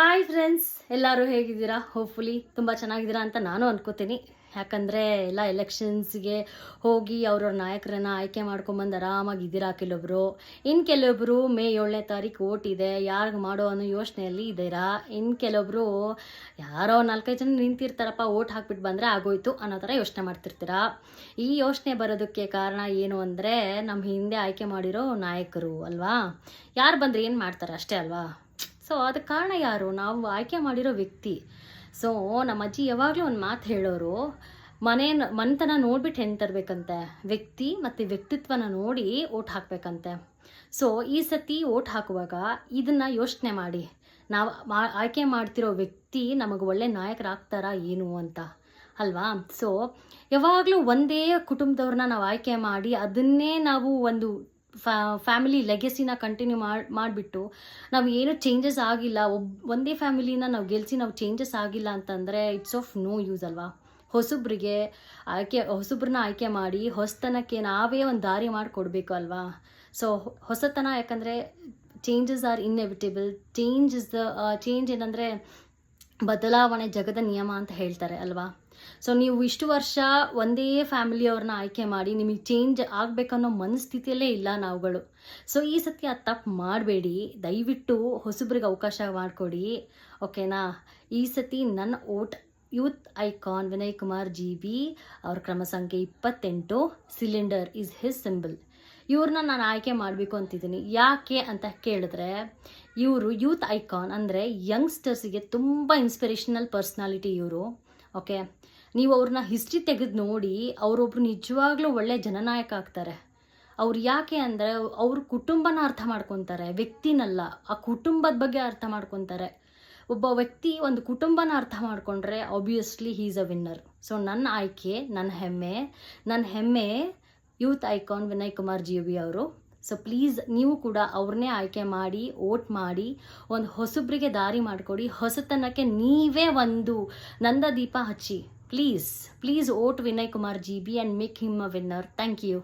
Hi friends, ಎಲ್ಲರೂ ಹೇಗಿದ್ದೀರಾ? Hopefully ತುಂಬ ಚೆನ್ನಾಗಿದ್ದೀರಾ ಅಂತ ನಾನು ಅನ್ಕೋತೀನಿ. ಯಾಕಂದರೆ ಎಲ್ಲ ಎಲೆಕ್ಷನ್ಸ್ಗೆ ಹೋಗಿ ಅವ್ರವ್ರ ನಾಯಕರನ್ನ ಆಯ್ಕೆ ಮಾಡ್ಕೊಂಬಂದು ಆರಾಮಾಗಿದ್ದೀರಾ ಕೆಲವೊಬ್ಬರು. ಇನ್ನು ಕೆಲವೊಬ್ಬರು ಮೇ 7ನೇ ತಾರೀಕು ಓಟ್ ಇದೆ, ಯಾರಿಗೆ ಮಾಡೋ ಅನ್ನೋ ಯೋಚನೆಯಲ್ಲಿ ಇದ್ದೀರಾ. ಇನ್ನು ಕೆಲವೊಬ್ಬರು ಯಾರೋ 4-5 ಜನ ನಿಂತಿರ್ತಾರಪ್ಪ, ಓಟ್ ಹಾಕ್ಬಿಟ್ಟು ಬಂದರೆ ಆಗೋಯ್ತು ಅನ್ನೋ ಥರ ಯೋಚನೆ ಮಾಡ್ತಿರ್ತೀರಾ. ಈ ಯೋಚನೆ ಬರೋದಕ್ಕೆ ಕಾರಣ ಏನು ಅಂದರೆ, ನಮ್ಮ ಹಿಂದೆ ಆಯ್ಕೆ ಮಾಡಿರೋ ನಾಯಕರು ಅಲ್ವಾ. ಯಾರು ಬಂದರೆ ಏನು ಮಾಡ್ತಾರೆ ಅಷ್ಟೇ ಅಲ್ವಾ. ಸೊ ಅದಕ್ಕೆ ಕಾರಣ ಯಾರು? ನಾವು ಆಯ್ಕೆ ಮಾಡಿರೋ ವ್ಯಕ್ತಿ. ಸೊ ನಮ್ಮ ಅಜ್ಜಿ ಯಾವಾಗಲೂ ಒಂದು ಮಾತು ಹೇಳೋರು, ಮನೆತನ ನೋಡ್ಬಿಟ್ಟು ಹೆಣ್ಣು ತರಬೇಕಂತೆ, ವ್ಯಕ್ತಿ ಮತ್ತು ವ್ಯಕ್ತಿತ್ವನ ನೋಡಿ ಓಟ್ ಹಾಕಬೇಕಂತೆ. ಸೊ ಈ ಸತಿ ಓಟ್ ಹಾಕುವಾಗ ಇದನ್ನು ಯೋಚನೆ ಮಾಡಿ, ನಾವು ಆಯ್ಕೆ ಮಾಡ್ತಿರೋ ವ್ಯಕ್ತಿ ನಮಗೆ ಒಳ್ಳೆ ನಾಯಕರಾಗ್ತಾರಾ ಏನು ಅಂತ ಅಲ್ವಾ. ಸೊ ಯಾವಾಗಲೂ ಒಂದೇ ಕುಟುಂಬದವ್ರನ್ನ ನಾವು ಆಯ್ಕೆ ಮಾಡಿ ಅದನ್ನೇ ನಾವು ಒಂದು ಫ್ಯಾಮಿಲಿ ಲೆಗೆಸಿನ ಕಂಟಿನ್ಯೂ ಮಾಡಿಬಿಟ್ಟು ನಾವು ಏನು ಚೇಂಜಸ್ ಆಗಿಲ್ಲ, ಒಂದೇ ಫ್ಯಾಮಿಲಿನ ನಾವು ಗೆಲ್ಲಿಸಿ ನಾವು ಚೇಂಜಸ್ ಆಗಿಲ್ಲ ಅಂತಂದರೆ ಇಟ್ಸ್ ಆಫ್ ನೋ ಯೂಸ್ ಅಲ್ವಾ. ಹೊಸಬ್ರನ್ನ ಆಯ್ಕೆ ಮಾಡಿ ಹೊಸತನಕ್ಕೆ ನಾವೇ ಒಂದು ದಾರಿ ಮಾಡಿಕೊಡ್ಬೇಕು ಅಲ್ವಾ. ಸೊ ಹೊಸತನ, ಯಾಕಂದರೆ ಚೇಂಜಸ್ ಆರ್ ಇನ್ಎವಿಟೇಬಲ್. ಚೇಂಜ್ ಏನಂದರೆ ಬದಲಾವಣೆ ಜಗದ ನಿಯಮ ಅಂತ ಹೇಳ್ತಾರೆ ಅಲ್ವಾ. ಸೊ ನೀವು ಇಷ್ಟು ವರ್ಷ ಒಂದೇ ಫ್ಯಾಮಿಲಿಯವ್ರನ್ನ ಆಯ್ಕೆ ಮಾಡಿ ನಿಮಗೆ ಚೇಂಜ್ ಆಗಬೇಕನ್ನೋ ಮನಸ್ಥಿತಿಯಲ್ಲೇ ಇಲ್ಲ ನಾವುಗಳು. ಸೊ ಈ ಸತಿ ಅದು ತಪ್ಪು ಮಾಡಬೇಡಿ, ದಯವಿಟ್ಟು ಹೊಸಬ್ರಿಗೆ ಅವಕಾಶ ಮಾಡಿಕೊಡಿ, ಓಕೆನಾ. ಈ ಸತಿ ನನ್ನ vote youth icon Vinay Kumar GB, ಅವ್ರ ಕ್ರಮ ಸಂಖ್ಯೆ 28, ಸಿಲಿಂಡರ್ ಈಸ್ ಹಿಸ್ ಸಿಂಬಲ್. ಇವ್ರನ್ನ ನಾನು ಆಯ್ಕೆ ಮಾಡಬೇಕು ಅಂತಿದ್ದೀನಿ. ಯಾಕೆ ಅಂತ ಕೇಳಿದ್ರೆ, ಇವರು ಯೂತ್ ಐಕಾನ್ ಅಂದರೆ ಯಂಗ್ಸ್ಟರ್ಸಿಗೆ ತುಂಬ ಇನ್ಸ್ಪಿರೇಷನಲ್ ಪರ್ಸ್ನಾಲಿಟಿ ಇವರು. ಓಕೆ, ನೀವು ಅವ್ರನ್ನ ಹಿಸ್ಟ್ರಿ ತೆಗೆದು ನೋಡಿ, ಅವರೊಬ್ರು ನಿಜವಾಗ್ಲೂ ಒಳ್ಳೆ ಜನನಾಯಕ ಆಗ್ತಾರೆ. ಅವ್ರು ಯಾಕೆ ಅಂದರೆ ಅವ್ರ ಕುಟುಂಬನ ಅರ್ಥ ಮಾಡ್ಕೊತಾರೆ, ವ್ಯಕ್ತಿನಲ್ಲ, ಆ ಕುಟುಂಬದ ಬಗ್ಗೆ ಅರ್ಥ ಮಾಡ್ಕೊತಾರೆ. ಒಬ್ಬ ವ್ಯಕ್ತಿ ಒಂದು ಕುಟುಂಬನ ಅರ್ಥ ಮಾಡಿಕೊಂಡ್ರೆ obviously he is a winner. So ನನ್ನ ಆಯ್ಕೆ, ನನ್ನ ಹೆಮ್ಮೆ youth icon Vinay Kumar GB ಅವರು. ಸೊ ಪ್ಲೀಸ್ ನೀವು ಕೂಡ ಅವ್ರನ್ನೇ ಆಯ್ಕೆ ಮಾಡಿ ಓಟ್ ಮಾಡಿ ಒಂದು ಹೊಸಬ್ರಿಗೆ ದಾರಿ ಮಾಡಿಕೊಡಿ. ಹೊಸತನಕ್ಕೆ ನೀವೇ ಒಂದು ನಂದ ದೀಪ ಹಚ್ಚಿ. Please vote Vinay Kumar GB and make him a winner. Thank you.